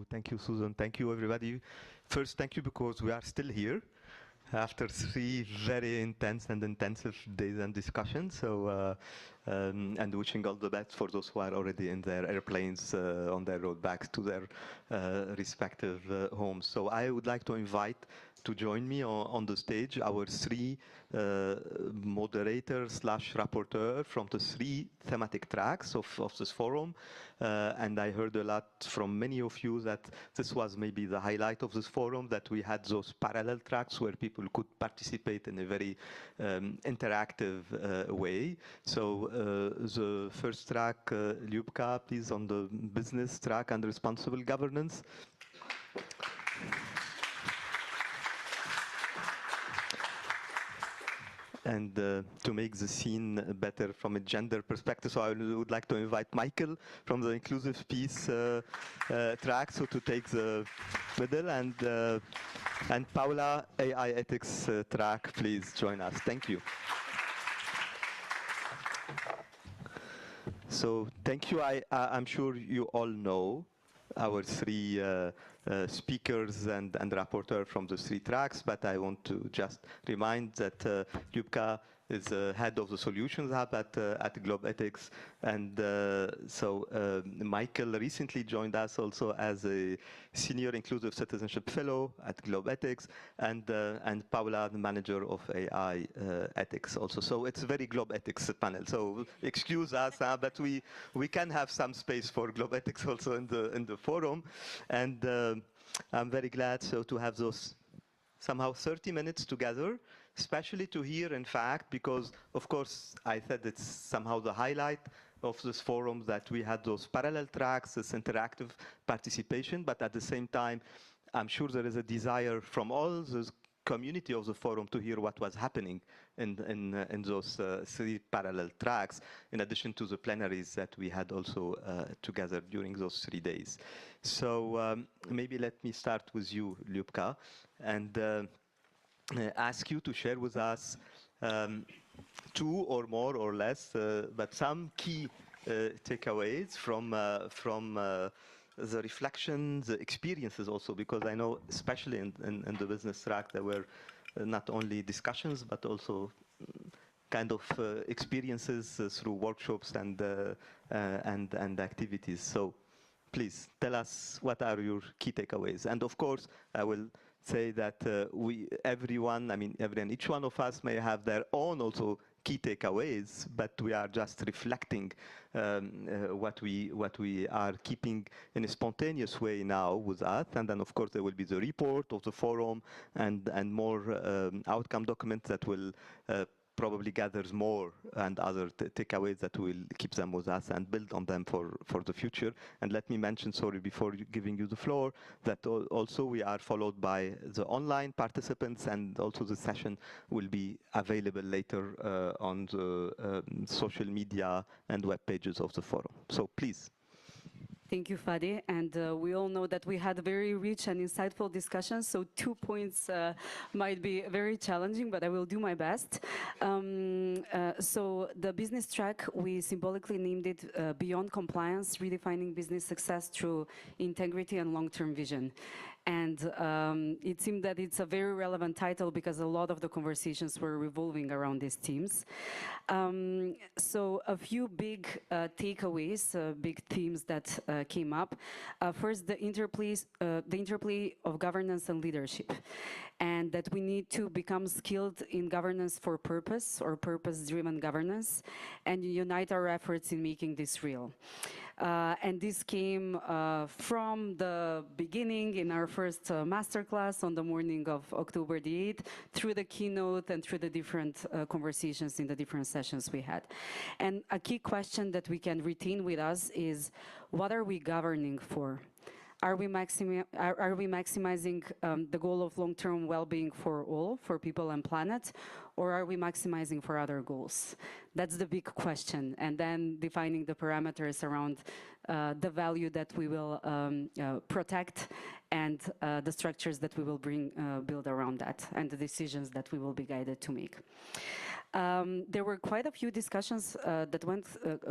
Thank you, Susan. Thank you, everybody. First, thank you because we are still here after 3 very intense and intensive days and discussions. So, and wishing all the best for those who are already in their airplanes on their road back to their respective homes. So I would like to invite to join me on the stage our 3 moderators / rapporteur from the 3 thematic tracks of this forum. And I heard a lot from many of you that this was maybe the highlight of this forum, that we had those parallel tracks where people could participate in a very interactive way. So the first track, Ljupka, please, on the business track and responsible governance. And to make the scene better from a gender perspective, so I would like to invite Michael from the inclusive peace track, so to take the middle, and Paola, AI ethics track, please join us. Thank you. So thank you. I'm sure you all know our 3 speakers and rapporteur from the 3 tracks, but I want to just remind that Ljupka is head of the Solutions Hub at Globethics, and so Michael recently joined us also as a Senior Inclusive Citizenship Fellow at Globethics, and Paola, the manager of AI ethics also. So it's a very Globethics panel. So excuse us, but we can have some space for Globethics also in the forum, and I'm very glad to have those somehow 30 minutes together, especially to hear, in fact, because, of course, I said it's somehow the highlight of this forum that we had those parallel tracks, this interactive participation, but at the same time, I'm sure there is a desire from all the community of the forum to hear what was happening in those 3 parallel tracks, in addition to the plenaries that we had also together during those 3 days. So maybe let me start with you, Ljupka, and ask you to share with us 2 or more or less, but some key takeaways from the reflections, the experiences also, because I know, especially in the business track, there were not only discussions, but also kind of experiences through workshops and activities. So please tell us what are your key takeaways. And of course, I will say that everyone, each one of us may have their own also key takeaways, but we are just reflecting what we are keeping in a spontaneous way now with us. And then, of course, there will be the report of the forum and more outcome documents that will probably gathers more and other takeaways that will keep them with us and build on them for the future. And let me mention, sorry, before giving you the floor, that also we are followed by the online participants, and also the session will be available later on the social media and web pages of the forum. So please. Thank you, Fadi. And we all know that we had very rich and insightful discussions, so 2 points might be very challenging, but I will do my best. So the business track, we symbolically named it Beyond Compliance, Redefining Business Success Through Integrity and Long-Term Vision. And it seemed that it's a very relevant title because a lot of the conversations were revolving around these themes. So a few big takeaways, big themes that came up. First, the interplay of governance and leadership, and that we need to become skilled in governance for purpose, or purpose-driven governance, and unite our efforts in making this real. And this came from the beginning in our first masterclass on the morning of October the 8th, through the keynote and through the different conversations in the different sessions we had. And a key question that we can retain with us is, what are we governing for? Are we maximizing the goal of long-term well-being for all, for people and planet, or are we maximizing for other goals? That's the big question. And then defining the parameters around the value that we will protect, and the structures that we will build around that, and the decisions that we will be guided to make. There were quite a few discussions that went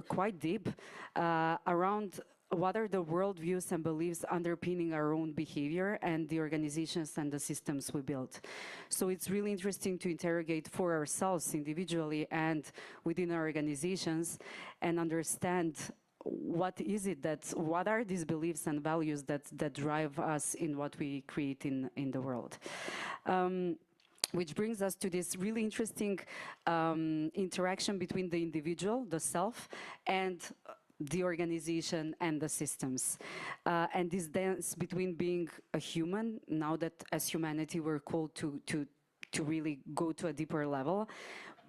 quite deep around what are the worldviews and beliefs underpinning our own behavior and the organizations and the systems we build. So it's really interesting to interrogate for ourselves individually and within our organizations and understand what is it what are these beliefs and values that drive us in what we create in the world. Which brings us to this really interesting interaction between the individual, the self, and the organization and the systems. And this dance between being a human, now that as humanity we're called to really go to a deeper level.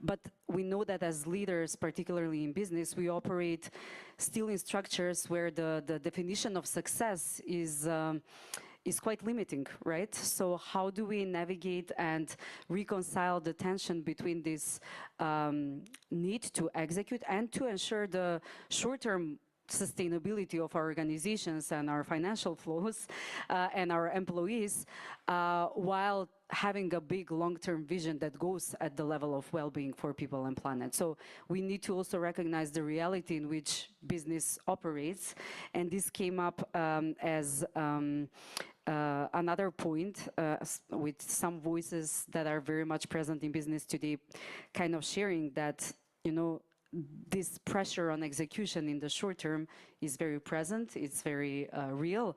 But we know that as leaders, particularly in business, we operate still in structures where the definition of success is quite limiting, right? So how do we navigate and reconcile the tension between this need to execute and to ensure the short-term sustainability of our organizations and our financial flows and our employees, while having a big long-term vision that goes at the level of well-being for people and planet. So we need to also recognize the reality in which business operates, and this came up as another point with some voices that are very much present in business today, kind of sharing that, you know, this pressure on execution in the short term is very present, it's very real,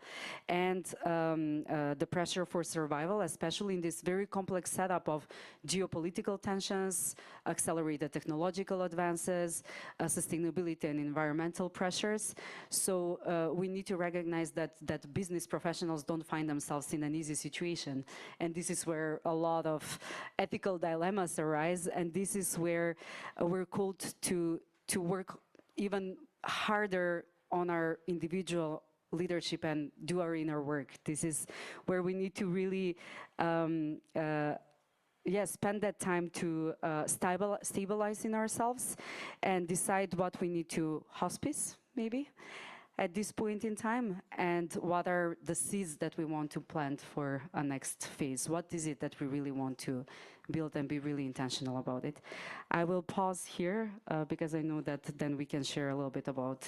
and the pressure for survival, especially in this very complex setup of geopolitical tensions, accelerated technological advances, sustainability and environmental pressures. So we need to recognize that business professionals don't find themselves in an easy situation, and this is where a lot of ethical dilemmas arise, and this is where we're called to work even harder on our individual leadership and do our inner work. This is where we need to really spend that time to stabilize in ourselves and decide what we need to hospice, maybe, at this point in time, and what are the seeds that we want to plant for a next phase. What is it that we really want to build and be really intentional about it. I will pause here because I know that then we can share a little bit about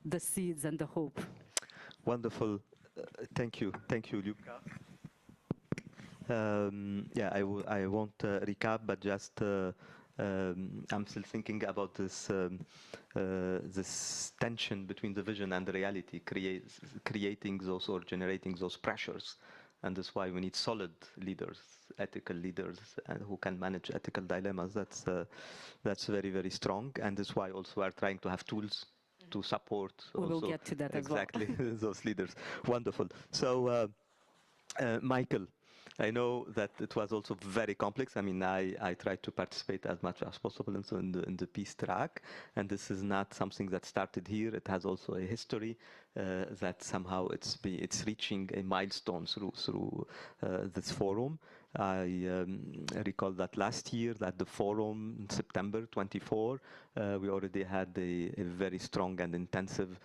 the seeds and the hope. Wonderful. Thank you, Ljupka. I won't recap, but just I'm still thinking about this this tension between the vision and the reality, creating those or generating those pressures. And that's why we need solid leaders, ethical leaders, who can manage ethical dilemmas. That's very, very strong. And that's why also we are trying to have tools to support. We will get to that as well. Exactly, those leaders. Wonderful. So, Michael, I know that it was also very complex. I mean, I tried to participate as much as possible in the peace track, and this is not something that started here. It has also a history that somehow it's reaching a milestone through this forum. I recall that last year, that the forum in September 24, we already had a very strong and intensive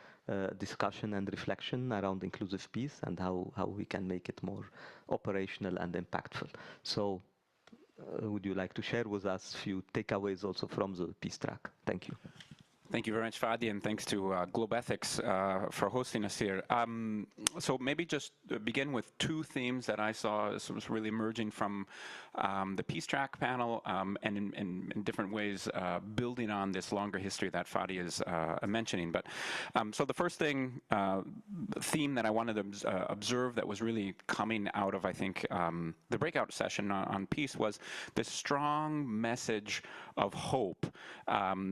discussion and reflection around inclusive peace and how we can make it more operational and impactful. So would you like to share with us a few takeaways also from the peace track? Thank you. Thank you very much, Fadi, and thanks to Globethics for hosting us here. So maybe just begin with two themes that I saw as was really emerging from the Peace Track panel, and in different ways building on this longer history that Fadi is mentioning. But so the first theme that I wanted to observe that was really coming out of, I think, the breakout session on peace was this strong message of hope,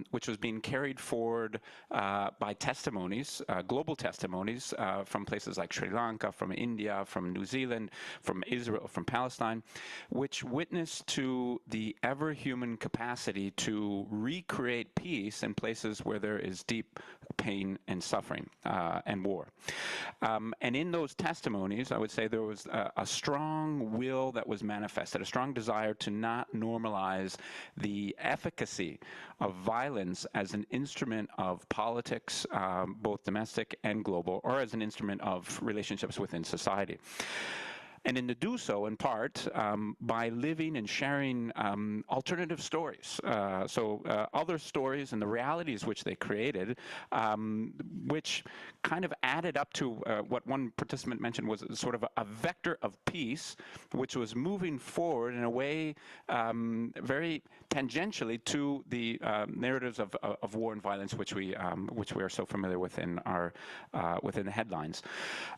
which was being carried forward by testimonies, global testimonies from places like Sri Lanka, from India, from New Zealand, from Israel, from Palestine, which witness to the ever-human capacity to recreate peace in places where there is deep pain and suffering and war. And in those testimonies, I would say there was a strong will that was manifested, a strong desire to not normalize the efficacy of violence as an instrument of politics, both domestic and global, or as an instrument of relationships within society. and in to do so, in part, by living and sharing alternative stories. Other stories and the realities which they created, which kind of added up to what one participant mentioned was sort of a vector of peace, which was moving forward in a way very tangentially to the narratives of war and violence, which we are so familiar with in our within the headlines.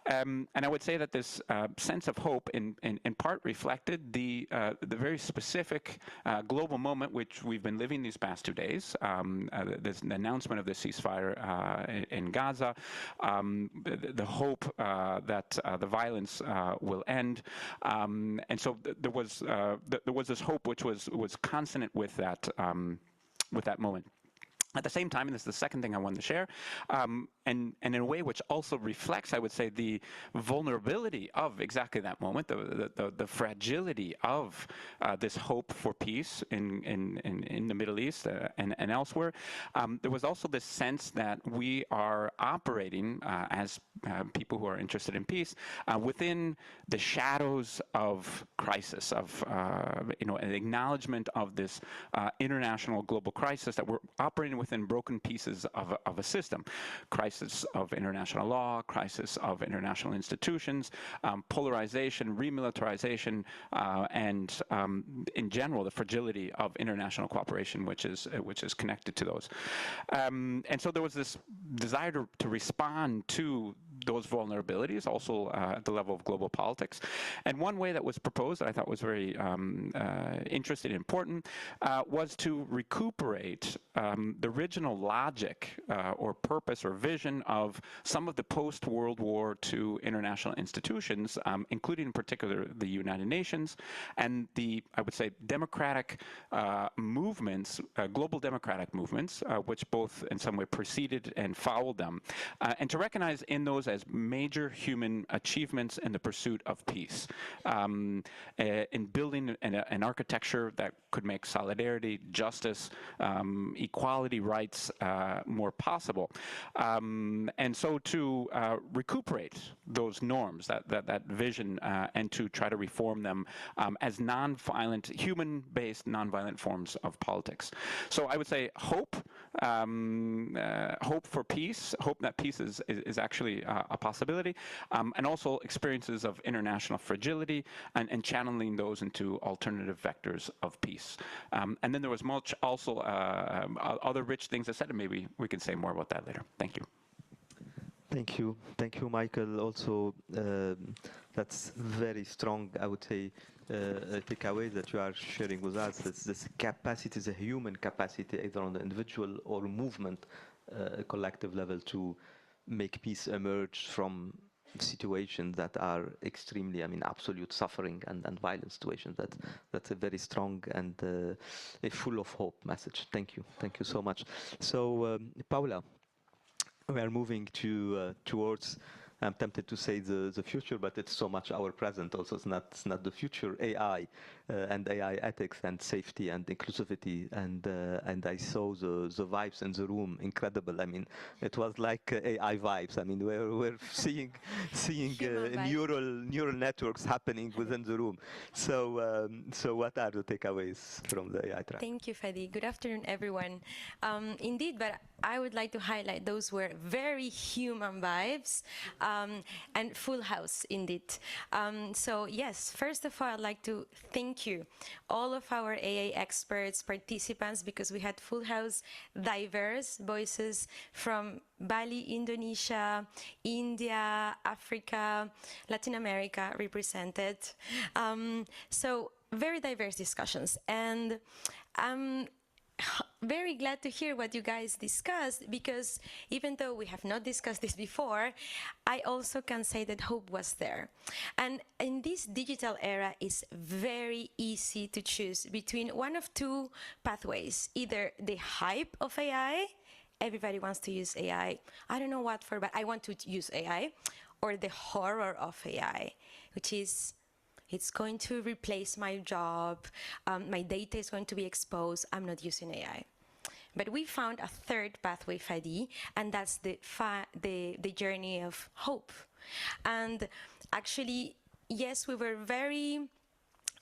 And I would say that this sense of hope in part reflected the very specific global moment which we've been living these past 2 days. This announcement of the ceasefire in Gaza, the hope that the violence will end, and so there was this hope which was consonant with that moment. At the same time, and this is the second thing I wanted to share, and in a way which also reflects, I would say, the vulnerability of exactly that moment, the fragility of this hope for peace in the Middle East and elsewhere. There was also this sense that we are operating as people who are interested in peace within the shadows of crisis, of an acknowledgement of this international global crisis, that we're operating within broken pieces of a system. Crisis of international law, crisis of international institutions, polarization, remilitarization, and in general, the fragility of international cooperation, which is connected to those. And so there was this desire to respond to those vulnerabilities, also at the level of global politics. And one way that was proposed that I thought was very interesting and important was to recuperate the original logic or purpose or vision of some of the post-World War II international institutions, including in particular the United Nations and the, I would say, democratic movements, global democratic movements, which both in some way preceded and followed them, and to recognize in those as major human achievements in the pursuit of peace, in building an architecture that could make solidarity, justice, equality, rights more possible. And so to recuperate those norms, that vision, and to try to reform them as non-violent, human-based non-violent forms of politics. So I would say hope, hope for peace, hope that peace is actually a possibility, and also experiences of international fragility and channeling those into alternative vectors of peace. And then there was much also other rich things I said, and maybe we can say more about that later. Thank you. Thank you, Michael. Also, that's very strong, I would say, takeaway that you are sharing with us. This capacity is a human capacity, either on the individual or movement, collective level, to make peace emerge from situations that are extremely, absolute suffering and violent situations. That's a very strong and a full of hope message. Thank you so much. So, Paola, we are moving towards, I'm tempted to say the future, but it's so much our present also. It's not the future. AI and AI ethics and safety and inclusivity, and I saw the vibes in the room, incredible. It was like AI vibes. We're seeing neural networks happening within the room. So what are the takeaways from the AI track? Thank you, Fadi. Good afternoon, everyone. Indeed, but I would like to highlight those were very human vibes. And full house, indeed. So yes, first of all, I'd like to thank you, all of our AA experts, participants, because we had full house, diverse voices from Bali, Indonesia, India, Africa, Latin America represented. So very diverse discussions. And very glad to hear what you guys discussed, because even though we have not discussed this before, I also can say that hope was there. And in this digital era, it's very easy to choose between one of two pathways, either the hype of AI, everybody wants to use AI, I don't know what for, but I want to use AI, or the horror of AI, which is it's going to replace my job, my data is going to be exposed, I'm not using AI. But we found a third pathway, Fadi, and that's the journey of hope. And actually, yes, we were very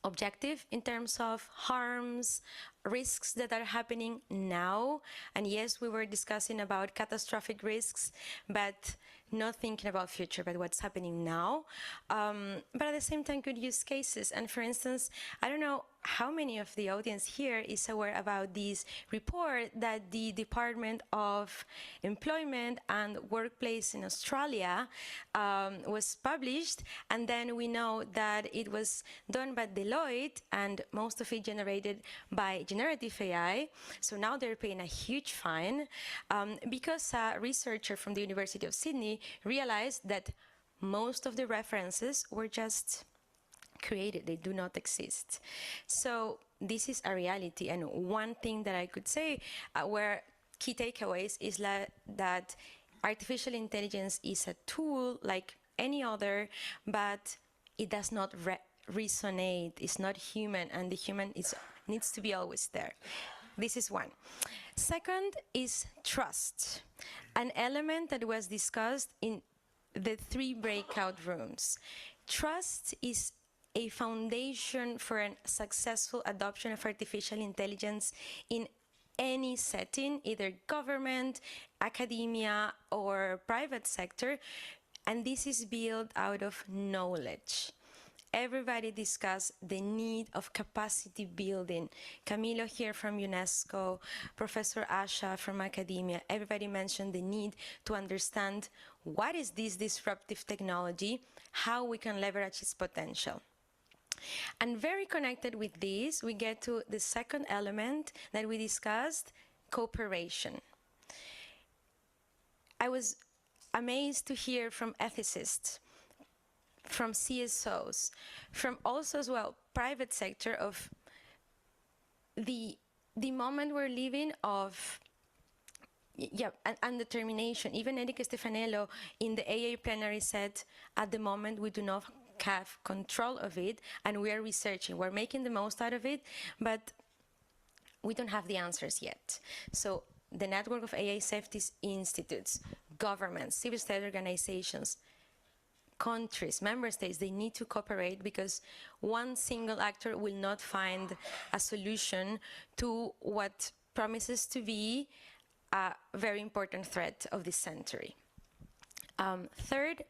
objective in terms of harms, risks that are happening now. And yes, we were discussing about catastrophic risks, but not thinking about future, but what's happening now. But at the same time, good use cases. And for instance, I don't know how many of the audience here is aware about this report that the Department of Employment and Workplace in Australia was published, and then we know that it was done by Deloitte, and most of it generated by generative AI. So now they're paying a huge fine because a researcher from the University of Sydney realized that most of the references were just created, they do not exist. So this is a reality, and one thing that I could say where key takeaways is that artificial intelligence is a tool like any other, but it does not resonate, it's not human, and the human needs to be always there. This is one. Second is trust, an element that was discussed in the 3 breakout rooms. Trust is a foundation for a successful adoption of artificial intelligence in any setting, either government, academia, or private sector, and this is built out of knowledge. Everybody discussed the need of capacity building. Camilo here from UNESCO, Professor Asha from academia, everybody mentioned the need to understand what is this disruptive technology, how we can leverage its potential. And very connected with this, we get to the second element that we discussed, cooperation. I was amazed to hear from ethicists, from CSOs, from also as well private sector of the moment we're living of and determination. Even Erika Stefanello in the AA plenary said, at the moment we do not have control of it, and we are researching, we're making the most out of it, but we don't have the answers yet. So the network of AI safety institutes, governments, civil society organizations, countries, member states, they need to cooperate, because one single actor will not find a solution to what promises to be a very important threat of this century. Third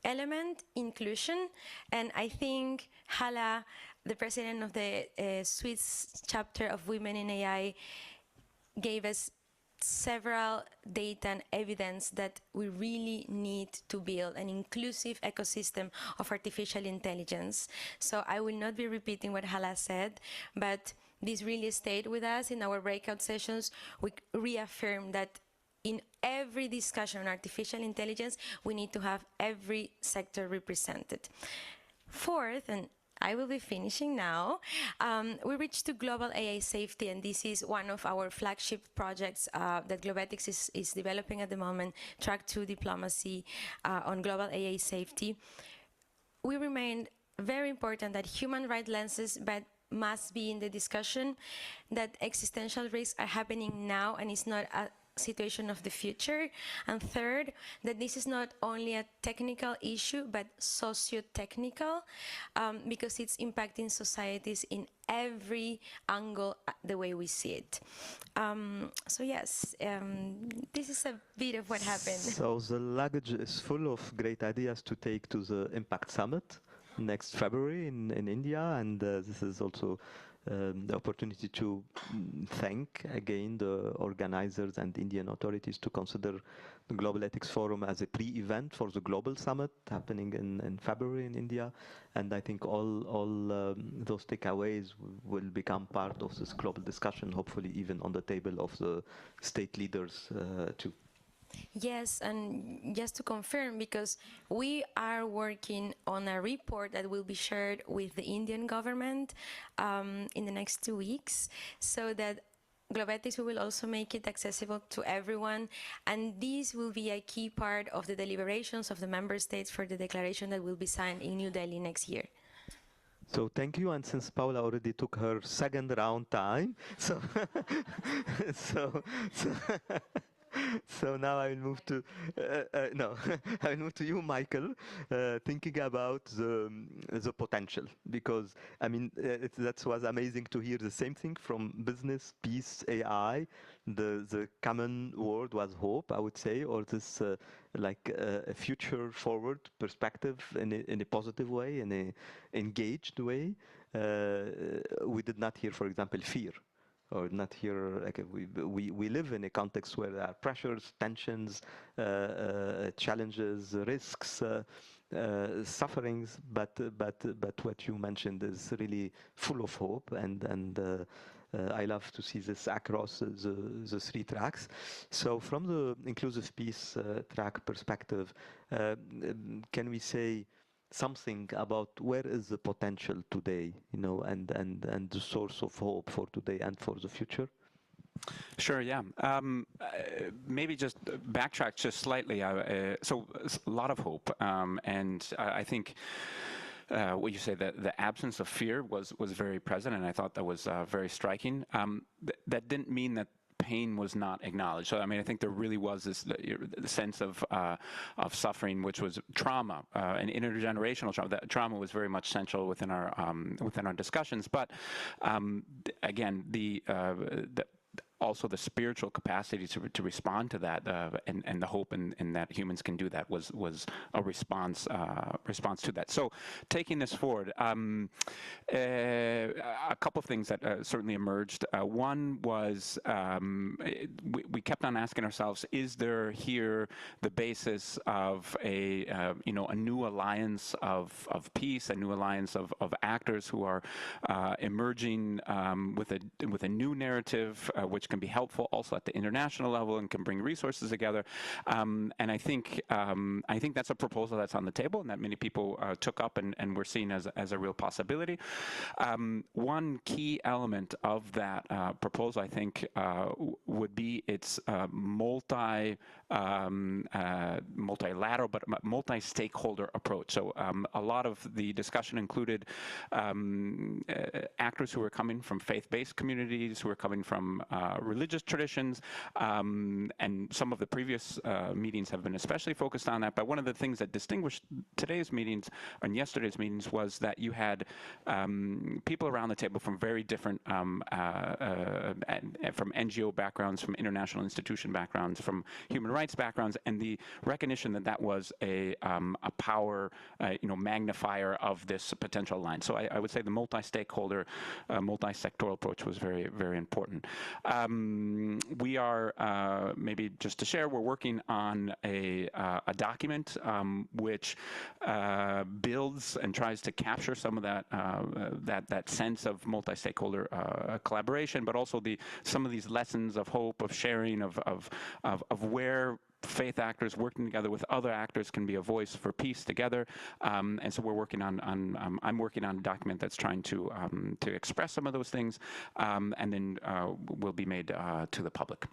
element, inclusion, and I think Hala, the president of the Swiss chapter of Women in AI, gave us several data and evidence that we really need to build an inclusive ecosystem of artificial intelligence. So I will not be repeating what Hala said, but this really stayed with us in our breakout sessions. We reaffirmed that in every discussion on artificial intelligence, we need to have every sector represented. Fourth, and I will be finishing now, we reached to global AI safety, and this is one of our flagship projects that Globethics is developing at the moment, Track 2 Diplomacy on global AI safety. We remain very important that human rights lenses but must be in the discussion, that existential risks are happening now and it's not a situation of the future. And third, that this is not only a technical issue, but socio-technical, because it's impacting societies in every angle the way we see it. So yes, this is a bit of what happened. So the luggage is full of great ideas to take to the Impact Summit next February in India, and this is also the opportunity to thank again the organizers and Indian authorities to consider the Globethics Forum as a pre-event for the Global Summit happening in February in India. And I think all those takeaways will become part of this global discussion, hopefully even on the table of the state leaders too. Yes, and just to confirm, because we are working on a report that will be shared with the Indian government in the next 2 weeks, so that Globethics will also make it accessible to everyone, and this will be a key part of the deliberations of the member states for the declaration that will be signed in New Delhi next year. So thank you, and since Paola already took her second round time, so So now I will move to no, I will move to you, Michael, thinking about the potential, because I mean that was amazing to hear the same thing from business, peace, AI. The common word was hope, I would say, or this like a future forward perspective in a positive way, in a engaged way. We did not hear, for example, fear, or not here. Like we live in a context where there are pressures, tensions, challenges, risks, sufferings. But what you mentioned is really full of hope, and I love to see this across the three tracks. So from the inclusive peace track perspective, can we say something about where is the potential today, you know, and the source of hope for today and for the future? Sure, yeah. Maybe just backtrack just slightly. So a lot of hope, and I think what you say, that the absence of fear was very present, and I thought that was very striking. That didn't mean that pain was not acknowledged. So I mean, I think there really was this sense of suffering, which was trauma, and intergenerational trauma. That trauma was very much central within our discussions. But again, also the spiritual capacity to respond to that, and the hope in that humans can do that was a response to that. So taking this forward, a couple of things that certainly emerged. One was we kept on asking ourselves, is there here the basis of a new alliance of peace, a new alliance of actors who are emerging with a new narrative, which can be helpful also at the international level and can bring resources together. And I think that's a proposal that's on the table and that many people took up and were seen as a real possibility. One key element of that proposal, I think, would be its multilateral but multi-stakeholder approach. So a lot of the discussion included actors who are coming from faith-based communities, who are coming from religious traditions, and some of the previous meetings have been especially focused on that. But one of the things that distinguished today's meetings and yesterday's meetings was that you had people around the table from very different, from NGO backgrounds, from international institution backgrounds, from human rights backgrounds, and the recognition that that was a power, magnifier of this potential line. So I would say the multi-stakeholder, multi-sectoral approach was very, very important. We are, maybe just to share, we're working on a document which builds and tries to capture some of that sense of multi-stakeholder collaboration, but also some of these lessons of hope, of sharing, of where faith actors working together with other actors can be a voice for peace together. And so we're working on I'm working on a document that's trying to express some of those things, and then will be made to the public.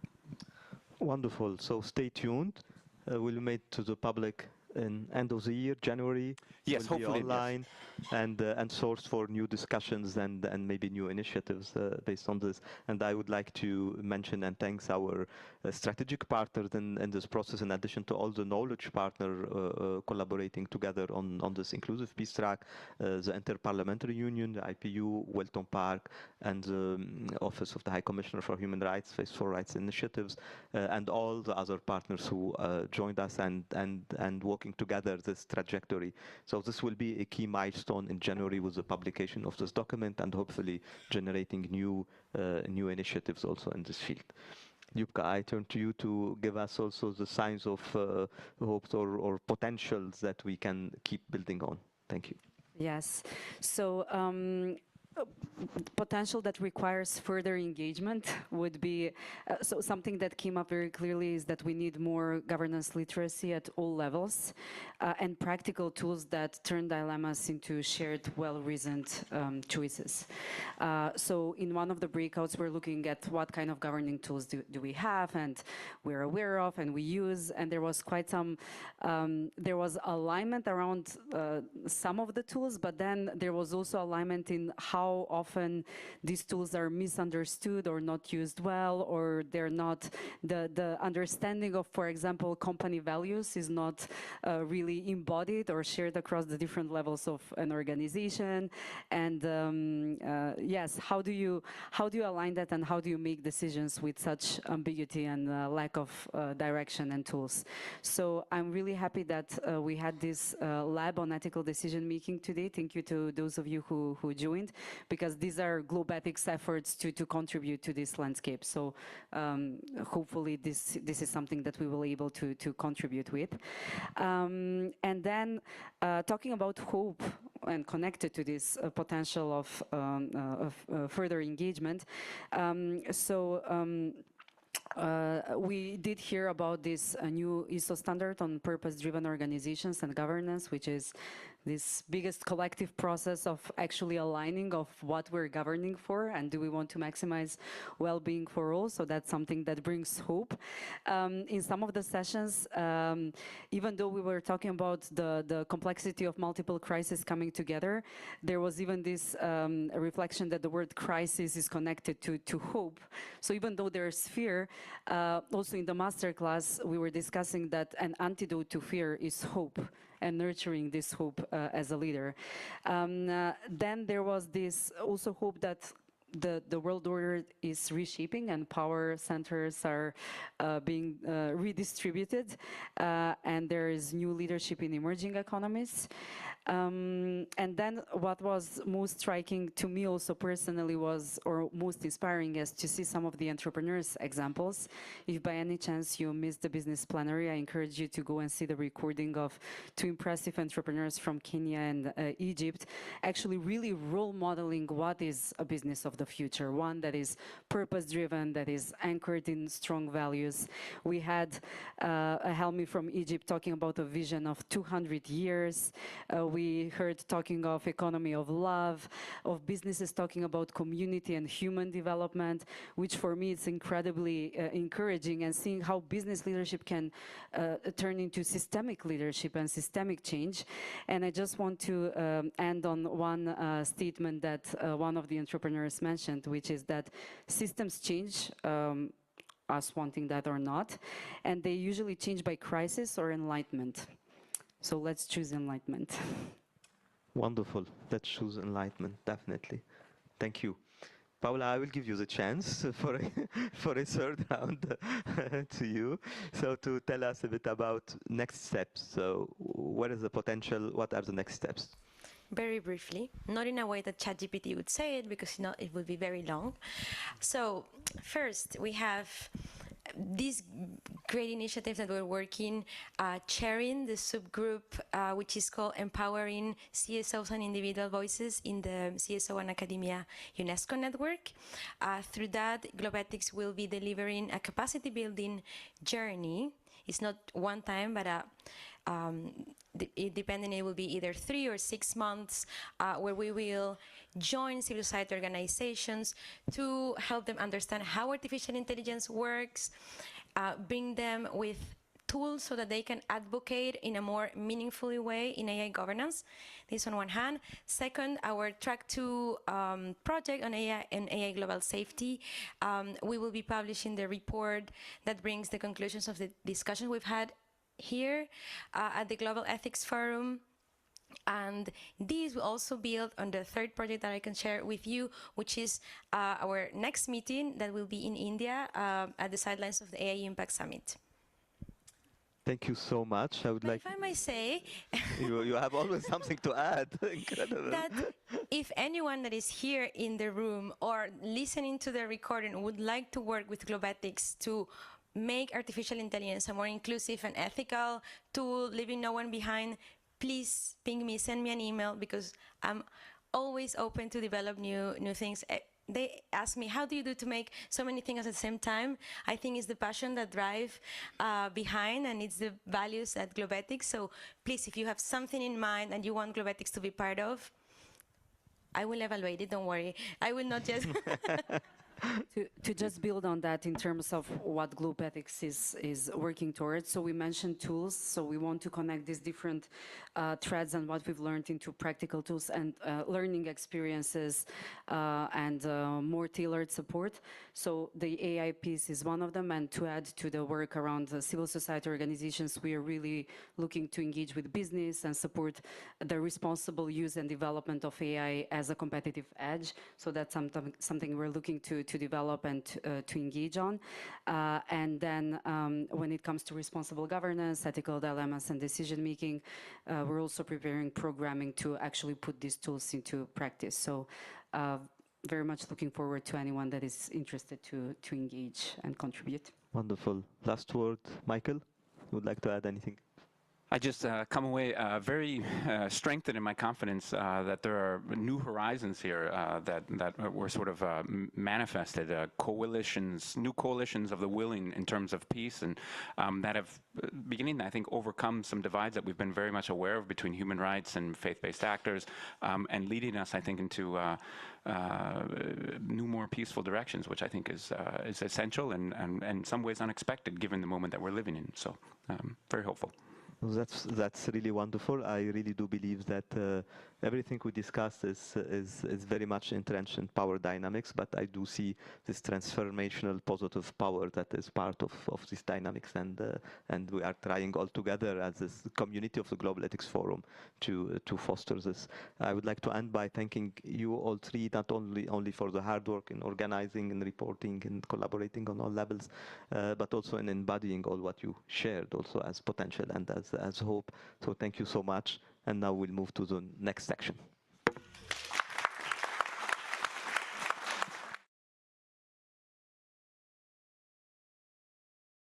Wonderful. So stay tuned. We'll be made to the public in end of the year, January. Yes, will hopefully, be online, yes. And source for new discussions and maybe new initiatives based on this. And I would like to mention and thanks our strategic partners in this process, in addition to all the knowledge partner collaborating together on this inclusive peace track, the Interparliamentary Union, the IPU, Welton Park, and the Office of the High Commissioner for Human Rights, Face for Rights initiatives, and all the other partners who joined us and working together this trajectory. So this will be a key milestone in January with the publication of this document and hopefully generating new initiatives also in this field. Ljupka, I turn to you to give us also the signs of hopes or potentials that we can keep building on. Thank you. Yes. So potential that requires further engagement would be, so something that came up very clearly is that we need more governance literacy at all levels and practical tools that turn dilemmas into shared, well-reasoned choices. So in one of the breakouts, we're looking at what kind of governing tools do we have and we're aware of and we use, and there was quite some, there was alignment around some of the tools, but then there was also alignment in how how often these tools are misunderstood or not used well, or they're not, the understanding of, for example, company values is not really embodied or shared across the different levels of an organization. And yes, how do you align that, and how do you make decisions with such ambiguity and lack of direction and tools? So I'm really happy that we had this lab on ethical decision making today. Thank you to those of you who joined, because these are Globethics efforts to contribute to this landscape. So hopefully this is something that we will be able to contribute with. And then talking about hope and connected to this potential of further engagement. We did hear about this new ISO standard on purpose-driven organizations and governance, which is this biggest collective process of actually aligning of what we're governing for, and do we want to maximize well-being for all. So that's something that brings hope. In some of the sessions, even though we were talking about the complexity of multiple crises coming together, there was even this reflection that the word crisis is connected to hope. So even though there's fear, also in the masterclass, we were discussing that an antidote to fear is hope, and nurturing this hope as a leader. Then there was this also hope that the world order is reshaping and power centers are being redistributed, and there is new leadership in emerging economies. And then what was most striking to me also personally was, or most inspiring, is to see some of the entrepreneurs' examples. If by any chance you missed the business plenary, I encourage you to go and see the recording of two impressive entrepreneurs from Kenya and Egypt, actually really role modeling what is a business of the future, one that is purpose-driven, that is anchored in strong values. We had a Helmi from Egypt talking about a vision of 200 years. We heard talking of economy of love, of businesses talking about community and human development, which for me is incredibly encouraging, and seeing how business leadership can turn into systemic leadership and systemic change. And I just want to end on one statement that one of the entrepreneurs mentioned, which is that systems change, us wanting that or not, and they usually change by crisis or enlightenment. So let's choose enlightenment. Wonderful. Let's choose enlightenment, definitely. Thank you. Paola, I will give you the chance for a third round to you. So to tell us a bit about next steps. So what is the potential? What are the next steps? Very briefly, not in a way that ChatGPT would say it, because it would be very long. So first, we have these great initiatives that we're working, chairing the subgroup, which is called Empowering CSOs and Individual Voices in the CSO and Academia UNESCO network. Through that, Globethics will be delivering a capacity building journey. It's not one time, but depending, it will be either 3 or 6 months, where we will join civil society organizations to help them understand how artificial intelligence works, bring them with tools so that they can advocate in a more meaningful way in AI governance. This on one hand. Second, our Track 2 project on AI and AI global safety. We will be publishing the report that brings the conclusions of the discussion we've had here at the Global Ethics Forum. And these will also build on the third project that I can share with you, which is our next meeting that will be in India at the sidelines of the AI Impact Summit. Thank you so much. I would like, if I may say, you have always something to add. Incredible. That if anyone that is here in the room or listening to the recording would like to work with Globethics to make artificial intelligence a more inclusive and ethical tool, leaving no one behind, please ping me, send me an email, because I'm always open to develop new things. They ask me, how do you do to make so many things at the same time? I think it's the passion that drive behind, and it's the values at Globethics. So please, if you have something in mind and you want Globethics to be part of, I will evaluate it, don't worry. I will not just... To just build on that in terms of what Globethics is working towards. So we mentioned tools. So we want to connect these different threads and what we've learned into practical tools and learning experiences and more tailored support. So the AI piece is one of them. And to add to the work around the civil society organizations, we are really looking to engage with business and support the responsible use and development of AI as a competitive edge. So that's something we're looking to develop and to engage on. And then when it comes to responsible governance, ethical dilemmas, and decision making, we're also preparing programming to actually put these tools into practice. So very much looking forward to anyone that is interested to engage and contribute. Wonderful. Last word, Michael, would like to add anything? I just come away very strengthened in my confidence that there are new horizons here that were sort of manifested, coalitions, new coalitions of the willing in terms of peace, and that have beginning, I think, overcome some divides that we've been very much aware of between human rights and faith-based actors, and leading us, I think, into new, more peaceful directions, which I think is essential and in some ways unexpected given the moment that we're living in. So very hopeful. That's really wonderful. I really do believe that everything we discussed is very much entrenched in power dynamics, but I do see this transformational positive power that is part of these dynamics, and we are trying all together as this community of the Globethics Forum to foster this. I would like to end by thanking you all three, not only for the hard work in organizing and reporting and collaborating on all levels, but also in embodying all what you shared also as potential and as hope. So thank you so much. And now we'll move to the next section.